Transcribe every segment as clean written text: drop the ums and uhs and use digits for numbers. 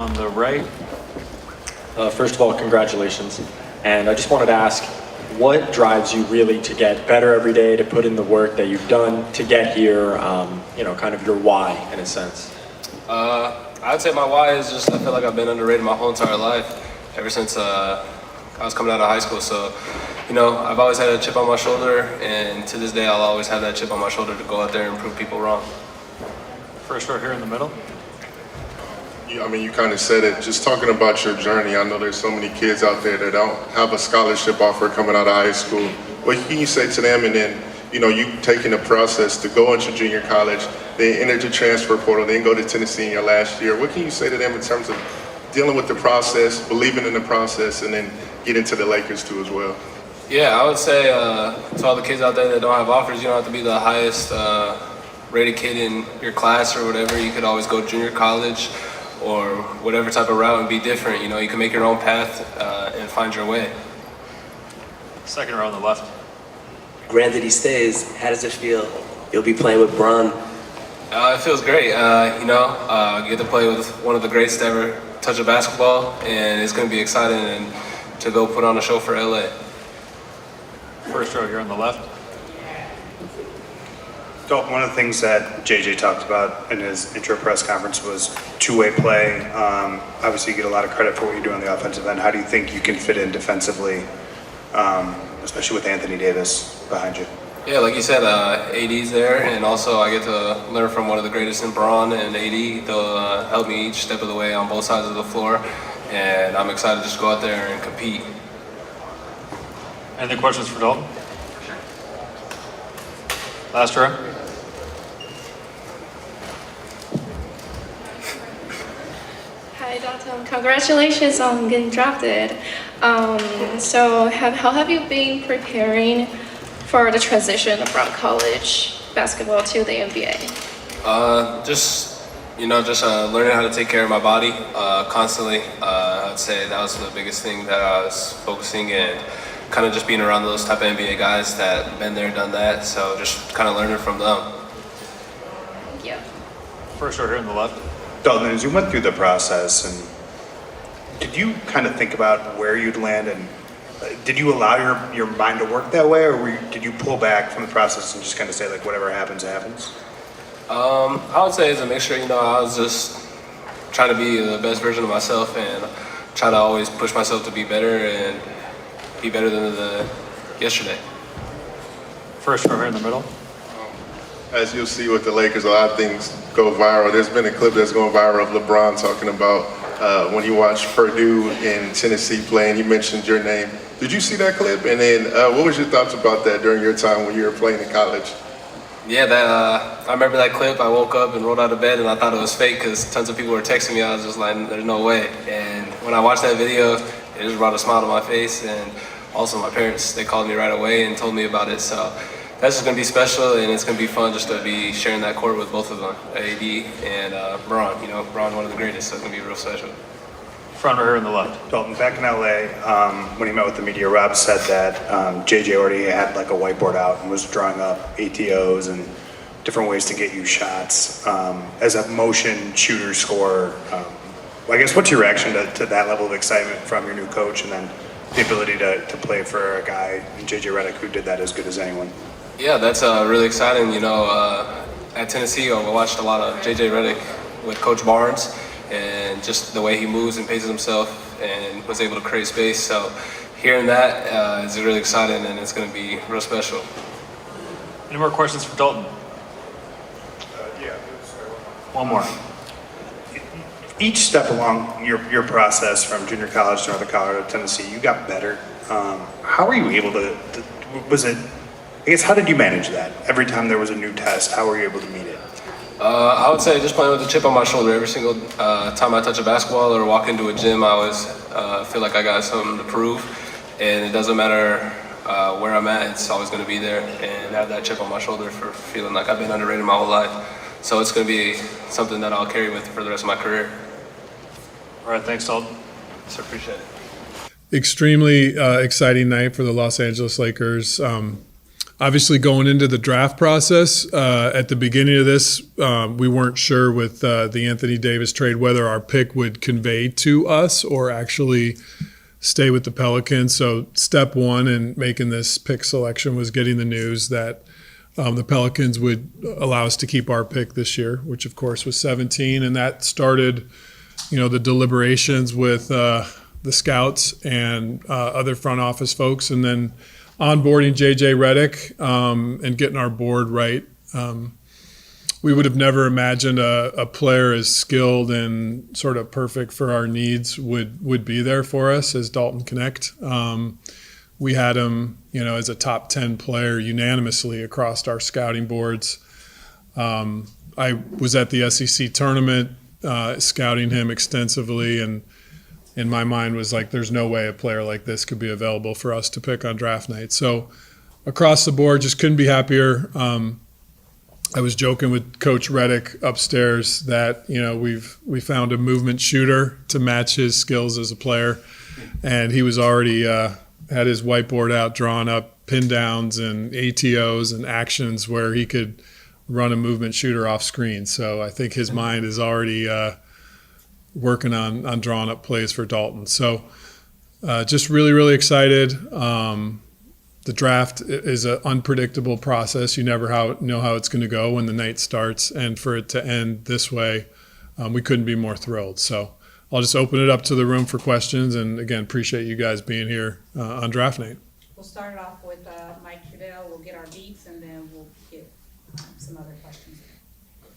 On the right. First of all, congratulations. And I just wanted to ask, what drives you really to get better every day, to put in the work that you've done to get here, kind of your why in a sense? I'd say my why is just I feel like I've been underrated my whole entire life, ever since I was coming out of high school. So, I've always had a chip on my shoulder, and to this day I'll always have that chip on my shoulder to go out there and prove people wrong. First row here in the middle. You kind of said it, just talking about your journey. I know there's so many kids out there that don't have a scholarship offer coming out of high school. What can you say to them? And then, you taking the process to go into junior college, then enter the transfer portal, then go to Tennessee in your last year. What can you say to them in terms of dealing with the process, believing in the process, and then getting to the Lakers too as well? Yeah, I would say to all the kids out there that don't have offers, you don't have to be the highest rated kid in your class or whatever. You could always go to junior college or whatever type of route and be different. You can make your own path and find your way. Second row on the left. Granted he stays, how does it feel? You'll be playing with Bron. It feels great. You get to play with one of the greats to ever touch a basketball, and it's going to be exciting and to go put on a show for LA. First row here on the left. Dalton, one of the things that JJ talked about in his intro press conference was two-way play. Obviously, you get a lot of credit for what you do on the offensive end. How do you think you can fit in defensively, especially with Anthony Davis behind you? Yeah, like you said, AD's there, and also I get to learn from one of the greatest in Bron and AD. They'll help me each step of the way on both sides of the floor, and I'm excited to just go out there and compete. Any questions for Dalton? Last row. Hi, Dalton. Congratulations on getting drafted. So how have you been preparing for the transition from college basketball to the NBA? Just learning how to take care of my body constantly. I'd say that was the biggest thing that I was focusing, and kind of just being around those type of NBA guys that been there, done that. So just kind of learning from them. Yeah. First row here on the left. Dalton, as you went through the process, and did you kind of think about where you'd land, and did you allow your mind to work that way, or did you pull back from the process and just kind of say, like, whatever happens, happens? I would say it's a mixture. I was just trying to be the best version of myself and try to always push myself to be better and be better than yesterday. First row here in the middle. As you'll see with the Lakers, a lot of things go viral. There's been a clip that's going viral of LeBron talking about when he watched Purdue and Tennessee play, and he mentioned your name. Did you see that clip? And then what was your thoughts about that during your time when you were playing in college? Yeah, I remember that clip. I woke up and rolled out of bed, and I thought it was fake because tons of people were texting me. I was just like, there's no way. And when I watched that video, it just brought a smile to my face. And also my parents, they called me right away and told me about it. So that's just going to be special, and it's going to be fun just to be sharing that court with both of them, AD and Bron. Bron, one of the greatest, so it's going to be real special. Front row here on the left. Dalton, back in LA, when he met with the media, Rob said that JJ already had like a whiteboard out and was drawing up ATOs and different ways to get you shots. As a motion shooter scorer, I guess what's your reaction to that level of excitement from your new coach, and then the ability to play for a guy, JJ Redick, who did that as good as anyone? Yeah, that's really exciting. At Tennessee, I watched a lot of JJ Redick with Coach Barnes, and just the way he moves and paces himself and was able to create space. So hearing that is really exciting, and it's going to be real special. Any more questions for Dalton? Yeah. One more. Each step along your process from junior college to Northern Colorado to Tennessee, you got better. How were you able to how did you manage that? Every time there was a new test, how were you able to meet it? I would say just playing with a chip on my shoulder. Every single time I touch a basketball or walk into a gym, I always feel like I got something to prove. And it doesn't matter where I'm at, it's always going to be there, and have that chip on my shoulder for feeling like I've been underrated my whole life. So it's going to be something that I'll carry with for the rest of my career. All right, thanks, Dalton. So appreciate it. Extremely exciting night for the Los Angeles Lakers. obviously going into the draft process, at the beginning of this, we weren't sure with the Anthony Davis trade whether our pick would convey to us or actually stay with the Pelicans. So step one in making this pick selection was getting the news that the Pelicans would allow us to keep our pick this year, which of course was 17, and that started, the deliberations with the scouts and other front office folks, and then onboarding JJ Redick and getting our board right. We would have never imagined a player as skilled and sort of perfect for our needs would be there for us as Dalton Knecht. We had him, as a top 10 player unanimously across our scouting boards. I was at the SEC tournament scouting him extensively, and in my mind was like, there's no way a player like this could be available for us to pick on draft night. So across the board, just couldn't be happier. I was joking with Coach Redick upstairs that, we found a movement shooter to match his skills as a player, and he was already had his whiteboard out, drawn up pin downs and ATOs and actions where he could run a movement shooter off screen. So I think his mind is already working on drawing up plays for Dalton. So just really, really excited. The draft is an unpredictable process. You never know how it's going to go when the night starts, and for it to end this way, we couldn't be more thrilled. So I'll just open it up to the room for questions, and again, appreciate you guys being here on draft night. We'll start it off with Mike Trudell. We'll get our beats, and then we'll get some other questions.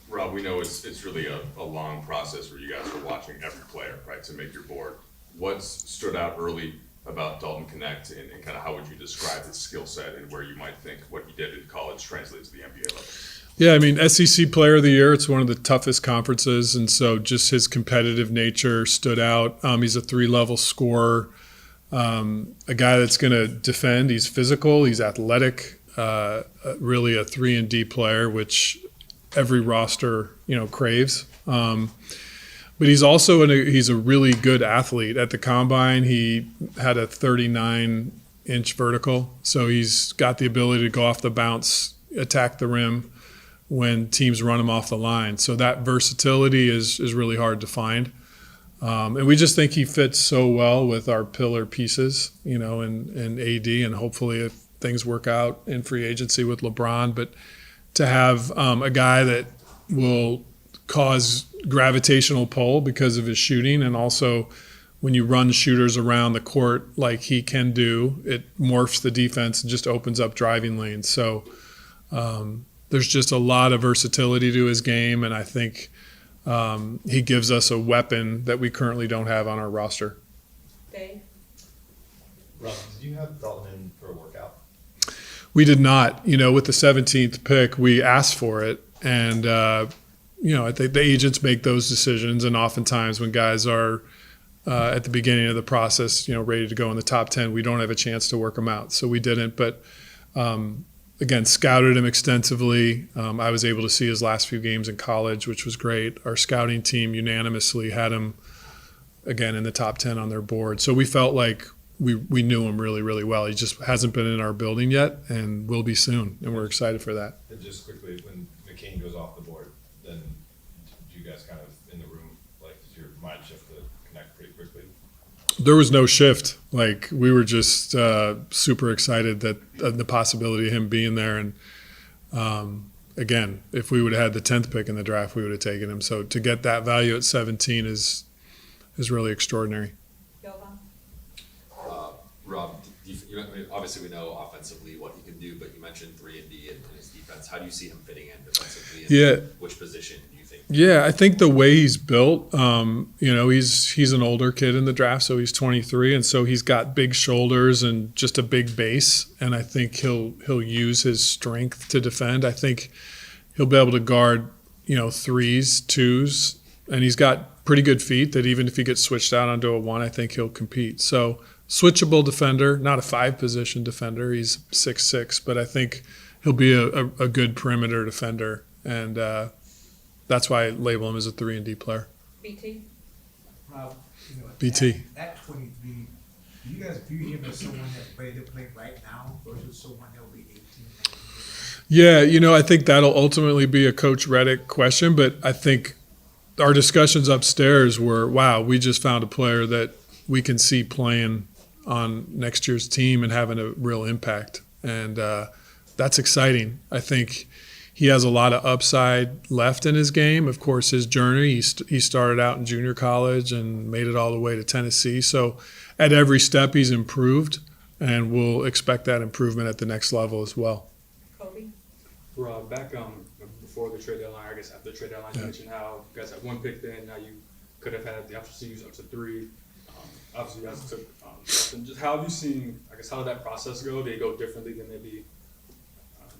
Rob, we know it's really a long process where you guys are watching every player, right, to make your board. What's stood out early about Dalton Knecht, and kind of how would you describe his skill set and where you might think what he did in college translates to the NBA level? Yeah, I mean, SEC Player of the Year, it's one of the toughest conferences, and so just his competitive nature stood out. He's a 3-level scorer, a guy that's going to defend. He's physical, he's athletic, really a 3-and-D player, which every roster, craves. But he's also he's a really good athlete. At the combine, he had a 39-inch vertical, so he's got the ability to go off the bounce, attack the rim when teams run him off the line. So that versatility is really hard to find. And we just think he fits so well with our pillar pieces, and AD, and hopefully if things work out in free agency with LeBron. But to have a guy that will cause gravitational pull because of his shooting, and also when you run shooters around the court like he can do, it morphs the defense and just opens up driving lanes. So there's just a lot of versatility to his game, and I think he gives us a weapon that we currently don't have on our roster. Dave? Rob, did you have Dalton in for a workout? We did not. With the 17th pick, we asked for it, and I think the agents make those decisions, and oftentimes when guys are at the beginning of the process, ready to go in the top 10, we don't have a chance to work them out. So we didn't, but again, scouted him extensively. I was able to see his last few games in college, which was great. Our scouting team unanimously had him, again, in the top 10 on their board. So we felt like we knew him really, really well. He just hasn't been in our building yet, and will be soon, and we're excited for that. And just quickly, when McCain goes off the board, then do you guys kind of in the room, does your mind shift to Knecht pretty quickly? There was no shift. We were just super excited that the possibility of him being there. And again, if we would have had the 10th pick in the draft, we would have taken him. So to get that value at 17 is really extraordinary. Rob, obviously we know offensively what he can do, but you mentioned 3-and-D in his defense. How do you see him fitting in defensively? And which position do you think? Yeah, I think the way he's built, he's an older kid in the draft, so he's 23, and so he's got big shoulders and just a big base, and I think he'll use his strength to defend. I think he'll be able to guard, 3s, 2s, and he's got pretty good feet that even if he gets switched out onto a 1, I think he'll compete. So switchable defender, not a 5-position defender. He's 6'6", but I think he'll be a good perimeter defender, and that's why I label him as a 3-and-D player. BT? Rob, BT. At 23, Do you guys view him as someone that's ready to play right now versus someone that will be 18, 19? Yeah, I think that'll ultimately be a Coach Reddick question, but I think our discussions upstairs were, wow, we just found a player that we can see playing on next year's team and having a real impact. And that's exciting. I think he has a lot of upside left in his game. Of course, his journey, he started out in junior college and made it all the way to Tennessee. So at every step, he's improved, and we'll expect that improvement at the next level as well. Kobe? Rob, back before the trade deadline, I guess after the trade deadline, you mentioned how you guys had one pick then, now you could have had the option to use up to 3. Obviously, you guys took Dalton. Just how have you seen, I guess, how did that process go? Did it go differently than maybe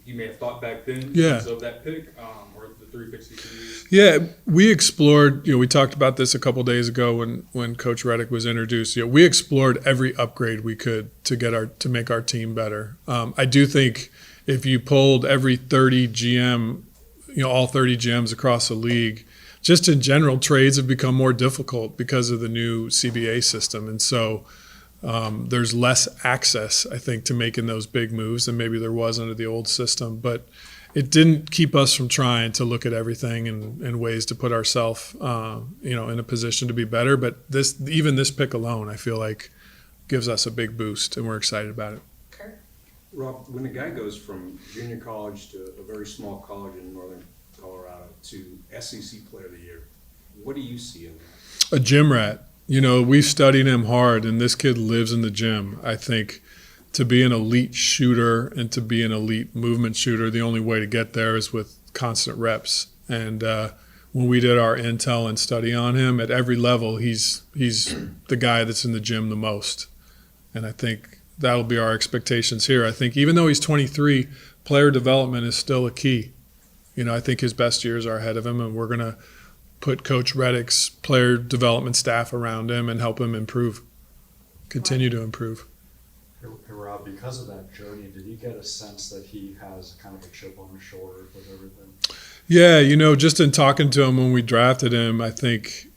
you may have thought back then in terms of that pick, or the 3 picks you could use? Yeah, we explored, we talked about this a couple days ago when Coach Reddick was introduced. We explored every upgrade we could to make our team better. I do think if you polled every 30 GM, all 30 GMs across the league, just in general, trades have become more difficult because of the new CBA system. And so there's less access, I think, to making those big moves than maybe there was under the old system. But it didn't keep us from trying to look at everything and ways to put ourselves, in a position to be better. But even this pick alone, I feel like gives us a big boost, and we're excited about it. Kurt? Rob, when a guy goes from junior college to a very small college in northern Colorado to SEC Player of the Year, what do you see in that? A gym rat. We've studied him hard, and this kid lives in the gym. I think to be an elite shooter and to be an elite movement shooter, the only way to get there is with constant reps. And when we did our intel and study on him, at every level, he's the guy that's in the gym the most. And I think that'll be our expectations here. I think even though he's 23, player development is still a key. I think his best years are ahead of him, and we're going to put Coach Reddick's player development staff around him and help him continue to improve. Hey Rob, because of that journey, did you get a sense that he has kind of a chip on his shoulder with everything? Yeah, just in talking to him when we drafted him, I think,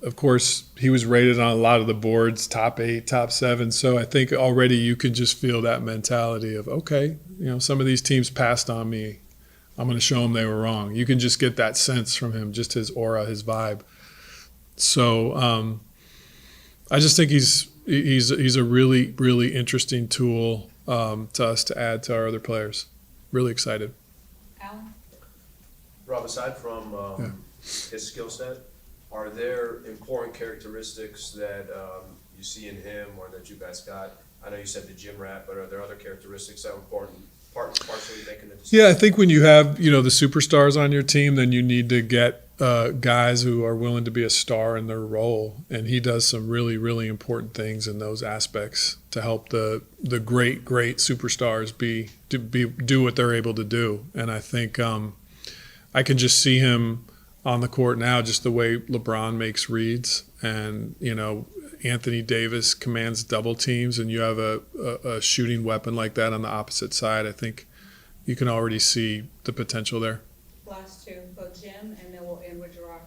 of course, he was rated on a lot of the boards, top 8, top 7. So I think already you can just feel that mentality of, okay, some of these teams passed on me. I'm going to show them they were wrong. You can just get that sense from him, just his aura, his vibe. So I just think he's a really, really interesting tool to us to add to our other players. Really excited. Alan? Rob, aside from his skill set, are there important characteristics that you see in him or that you guys got? I know you said the gym rat, but are there other characteristics that are important? Partially making the decision? Yeah, I think when you have, the superstars on your team, then you need to get guys who are willing to be a star in their role. And he does some really, really important things in those aspects to help the great superstars do what they're able to do. And I think I can just see him on the court now, just the way LeBron makes reads. And, Anthony Davis commands double teams, and you have a shooting weapon like that on the opposite side. I think you can already see the potential there. Last 2, both Jim, and then we'll end with Gerard.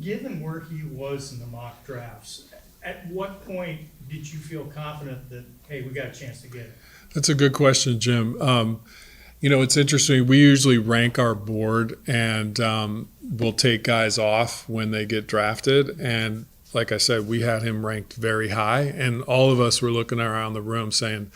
Given where he was in the mock drafts, at what point did you feel confident that, hey, we got a chance to get it? That's a good question, Jim. It's interesting. We usually rank our board, and we'll take guys off when they get drafted. And like I said, we had him ranked very high, and all of us were looking around the room saying,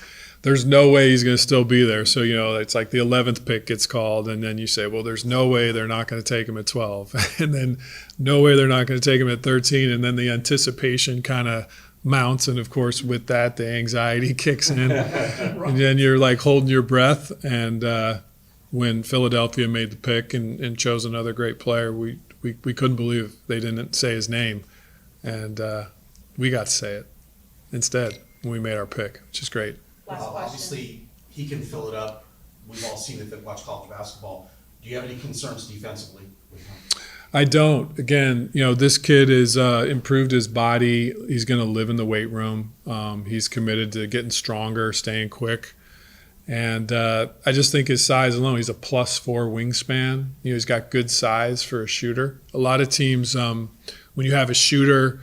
there's no way he's going to still be there. So, it's like the 11th pick gets called, and then you say, well, there's no way they're not going to take him at 12. And then no way they're not going to take him at 13. And then the anticipation kind of mounts, and of course, with that, the anxiety kicks in. And then you're like holding your breath. And when Philadelphia made the pick and chose another great player, we couldn't believe they didn't say his name. And we got to say it instead when we made our pick, which is great. Obviously, he can fill it up. We've all seen it that watch college basketball. Do you have any concerns defensively with him? I don't. Again, this kid has improved his body. He's going to live in the weight room. He's committed to getting stronger, staying quick. And I just think his size alone, he's a +4 wingspan. He's got good size for a shooter. A lot of teams, when you have a shooter,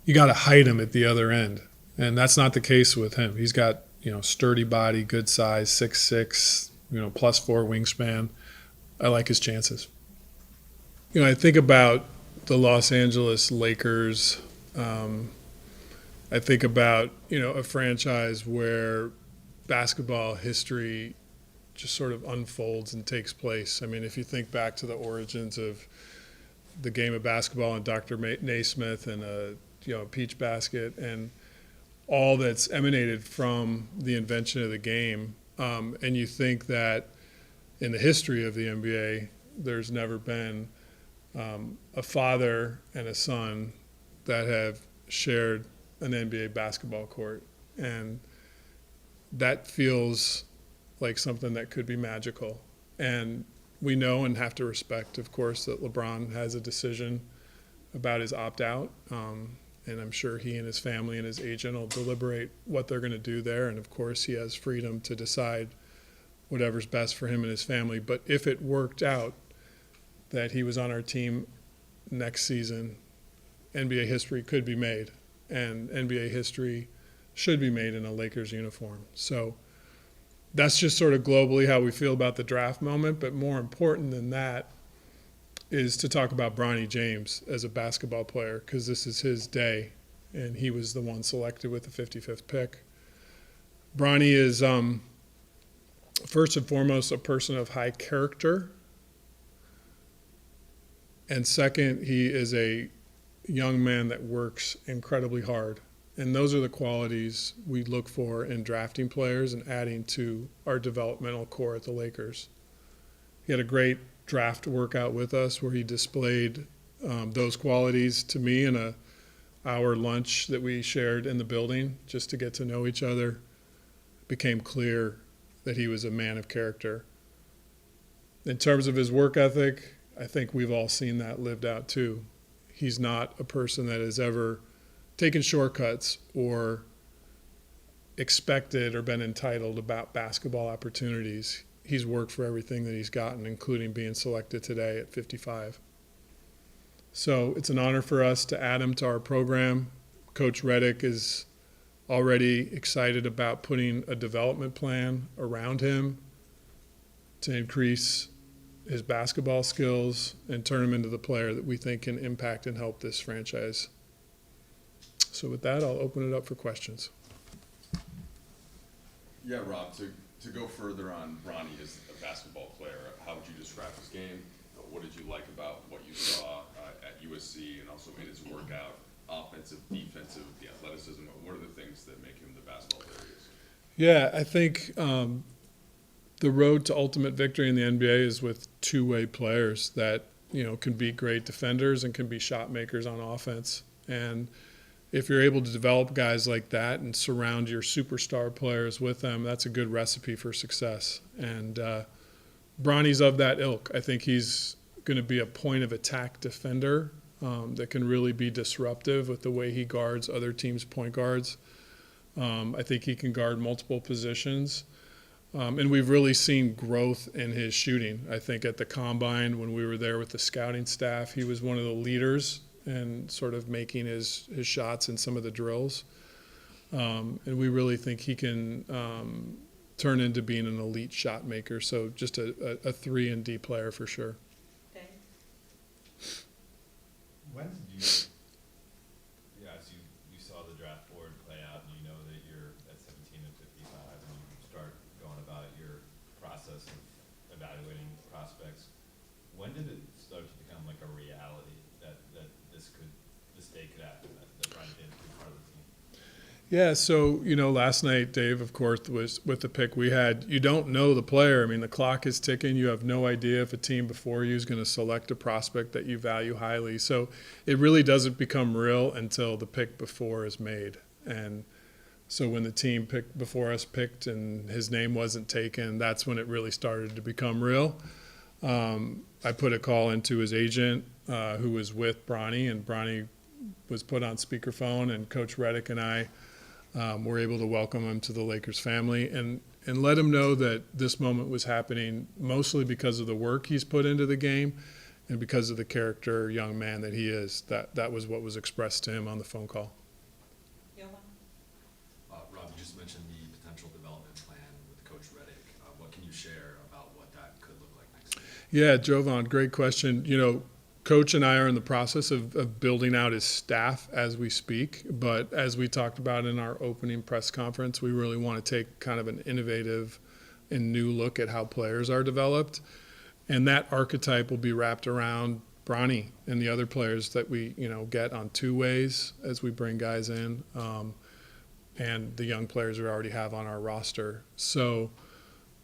you got to height him at the other end. And that's not the case with him. He's got, sturdy body, good size, 6'6", +4 wingspan. I like his chances. I think about the Los Angeles Lakers. I think about, a franchise where basketball history just sort of unfolds and takes place. I mean, if you think back to the origins of the game of basketball and Dr. Naismith and a peach basket and all that's emanated from the invention of the game, and you think that in the history of the NBA, there's never been a father and a son that have shared an NBA basketball court, and that feels like something that could be magical. And we know and have to respect, of course, that LeBron has a decision about his opt-out, and I'm sure he and his family and his agent will deliberate what they're going to do there, and of course he has freedom to decide whatever's best for him and his family. But if it worked out that he was on our team next season, NBA history could be made, and NBA history should be made in a Lakers uniform. So that's just sort of globally how we feel about the draft moment, but more important than that is to talk about Bronny James as a basketball player, because this is his day, and he was the one selected with the 55th pick. Bronny is first and foremost a person of high character, and second, he is a young man that works incredibly hard. And those are the qualities we look for in drafting players and adding to our developmental core at the Lakers. He had a great draft workout with us where he displayed those qualities to me in a hour lunch that we shared in the building just to get to know each other. It became clear that he was a man of character. In terms of his work ethic, I think we've all seen that lived out too. He's not a person that has ever taken shortcuts or expected or been entitled about basketball opportunities. He's worked for everything that he's gotten, including being selected today at 55. So it's an honor for us to add him to our program. Coach Reddick is already excited about putting a development plan around him to increase his basketball skills and turn him into the player that we think can impact and help this franchise. So with that, I'll open it up for questions. Yeah, Rob, to go further on Bronny as a basketball player, how would you describe his game? What did you like about what you saw at USC and also in his workout, offensive, defensive, the athleticism? What are the things that make him the basketball player he is? Yeah, I think the road to ultimate victory in the NBA is with two-way players that, can be great defenders and can be shot makers on offense. And if you're able to develop guys like that and surround your superstar players with them, that's a good recipe for success. And Bronny's of that ilk. I think he's going to be a point of attack defender that can really be disruptive with the way he guards other teams' point guards. I think he can guard multiple positions. And we've really seen growth in his shooting. I think at the Combine, when we were there with the scouting staff, he was one of the leaders and sort of making his shots in some of the drills. And we really think he can turn into being an elite shot maker. So just a 3 and D player for sure. Okay. When did you, as you saw the draft board play out and you know that you're at 17 and 55 and you start going about your process of evaluating prospects, when did it start to become like a reality that this day could happen, that Bronny James could be part of the team? Yeah, so, last night, Dave, of course, was with the pick we had. You don't know the player. I mean, the clock is ticking. You have no idea if a team before you is going to select a prospect that you value highly. So it really doesn't become real until the pick before is made. And so when the team before us picked and his name wasn't taken, that's when it really started to become real. I put a call into his agent who was with Bronny, and Bronny was put on speakerphone, and Coach Reddick and I were able to welcome him to the Lakers family and let him know that this moment was happening mostly because of the work he's put into the game and because of the character young man that he is. That was what was expressed to him on the phone call. mentioned the potential development plan with Coach Reddick. What can you share about what that could look like next year? Yeah, Jovan, great question. You know, Coach and I are in the process of building out his staff as we speak, but as we talked about in our opening press conference, we really want to take kind of an innovative and new look at how players are developed. And that archetype will be wrapped around Bronny and the other players that we, get on two ways as we bring guys in, and the young players we already have on our roster. So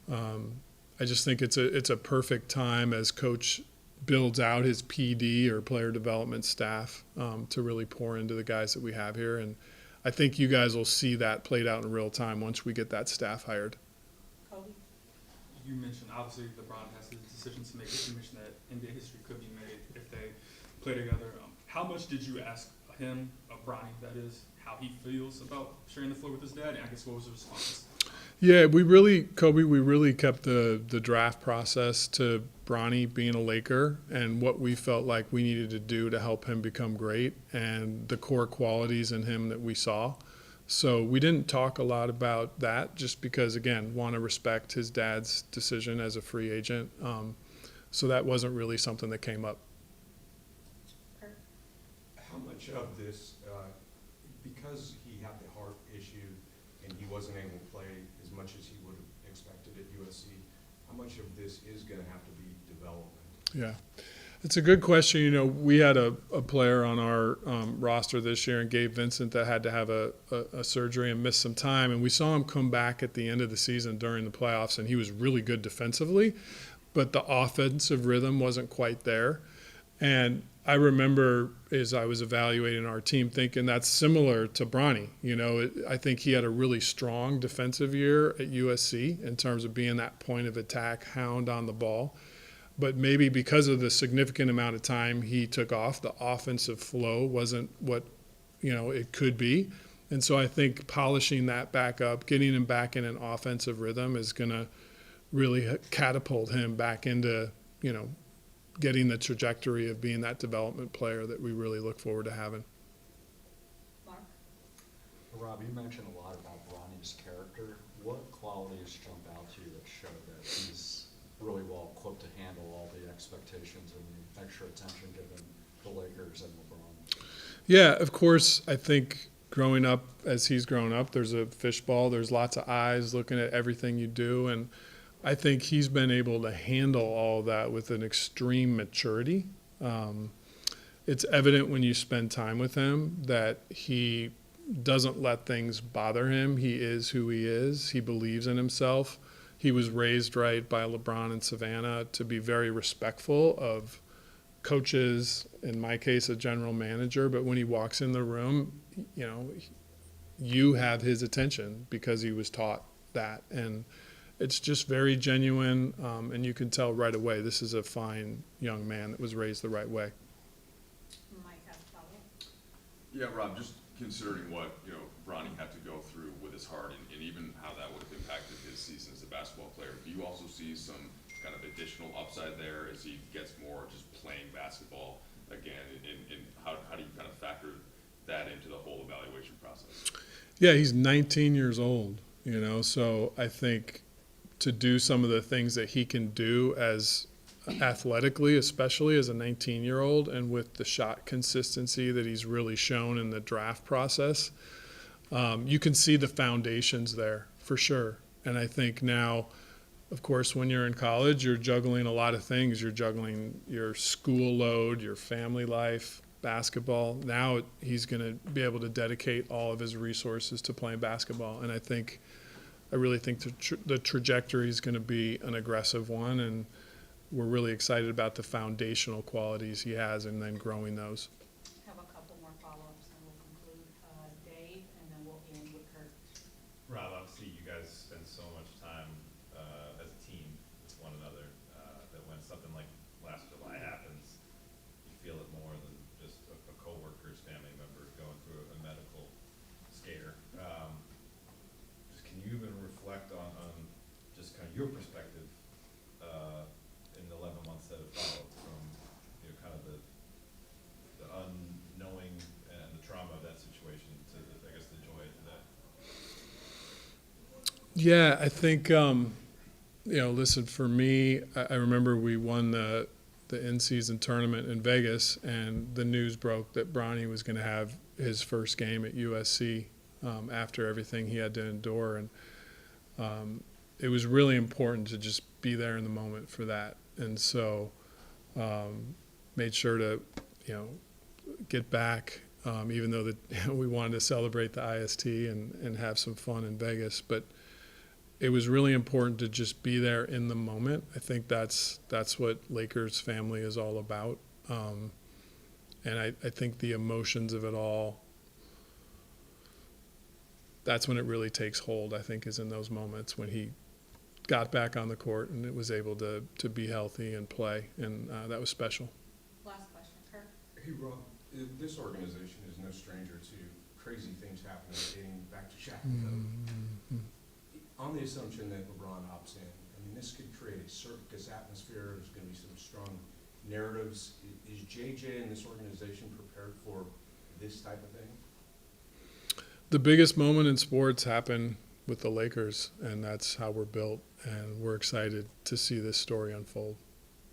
I just think it's a perfect time as Coach builds out his PD or player development staff to really pour into the guys that we have here. And I think you guys will see that played out in real time once we get that staff hired. Kobe? You mentioned obviously LeBron has his decision to make. You mentioned that NBA history could be made if they play together. How much did you ask him, Bronny, that is, how he feels about sharing the floor with his dad? And I guess what was the response? Yeah, Kobe, we really kept the draft process to Bronny being a Laker and what we felt like we needed to do to help him become great and the core qualities in him that we saw. So we didn't talk a lot about that just because, again, want to respect his dad's decision as a free agent. So that wasn't really something that came up. How much of this, because he had the heart issue and he wasn't able to play as much as he would have expected at USC, how much of this is going to have to be development? Yeah, it's a good question. You know, we had a player on our roster this year, and Gabe Vincent, that had to have a surgery and miss some time. And we saw him come back at the end of the season during the playoffs, and he was really good defensively, but the offensive rhythm wasn't quite there. And I remember as I was evaluating our team thinking that's similar to Bronny. You know, I think he had a really strong defensive year at USC in terms of being that point of attack hound on the ball. But maybe because of the significant amount of time he took off, the offensive flow wasn't what, it could be. And so I think polishing that back up, getting him back in an offensive rhythm is going to really catapult him back into, getting the trajectory of being that development player that we really look forward to having. Mark? Rob, you mentioned a lot about Bronny's character. What qualities jump out to you that show that he's really well equipped to handle all the expectations and the extra attention given the Lakers and LeBron? Yeah, of course, I think growing up as he's grown up, there's a fishbowl, there's lots of eyes looking at everything you do, and I think he's been able to handle all of that with an extreme maturity. It's evident when you spend time with him that he doesn't let things bother him. He is who he is. He believes in himself. He was raised right by LeBron and Savannah to be very respectful of coaches, in my case, a general manager. But when he walks in the room, you have his attention because he was taught that. And it's just very genuine, and you can tell right away this is a fine young man that was raised the right way. Mike has a follow-up. Yeah, Rob, just considering what, Bronny had to go through with his heart and even how that would have impacted his season as a basketball player, do you also see some kind of additional upside there as he gets more just playing basketball again? And how do you kind of factor that into the whole evaluation process? Yeah, he's 19 years old, so I think to do some of the things that he can do as athletically, especially as a 19-year-old, and with the shot consistency that he's really shown in the draft process, you can see the foundations there for sure. And I think now, of course, when you're in college, you're juggling a lot of things. You're juggling your school load, your family life, basketball. Now he's going to be able to dedicate all of his resources to playing basketball. And I really think the trajectory is going to be an aggressive one, and we're really excited about the foundational qualities he has and then growing those. Have a couple more follow-ups and we'll conclude. Dave, and then we'll end with Kurt. Rob, obviously you guys spend so much time as a team with one another that when something like last July happens, you feel it more than just a coworker's family member going through a medical scare. Can you even reflect on just kind of your perspective in the 11 months that have followed from kind of the Yeah, I think, listen, for me, I remember we won the in-season tournament in Vegas, and the news broke that Bronny was going to have his first game at USC after everything he had to endure. And it was really important to just be there in the moment for that. And so made sure to, get back, even though we wanted to celebrate the IST and have some fun in Vegas. But it was really important to just be there in the moment. I think that's what Lakers family is all about. And I think the emotions of it all, that's when it really takes hold, I think, is in those moments when he got back on the court and it was able to be healthy and play. And that was special. Last question, Kirk. Hey, Rob, this organization is no stranger to crazy things happening dating back to Shaq and Kobe. On the assumption that LeBron opts in, I mean, this could create a circus atmosphere. There's going to be some strong narratives. Is JJ and this organization prepared for this type of thing? The biggest moment in sports happened with the Lakers, and that's how we're built, and we're excited to see this story unfold.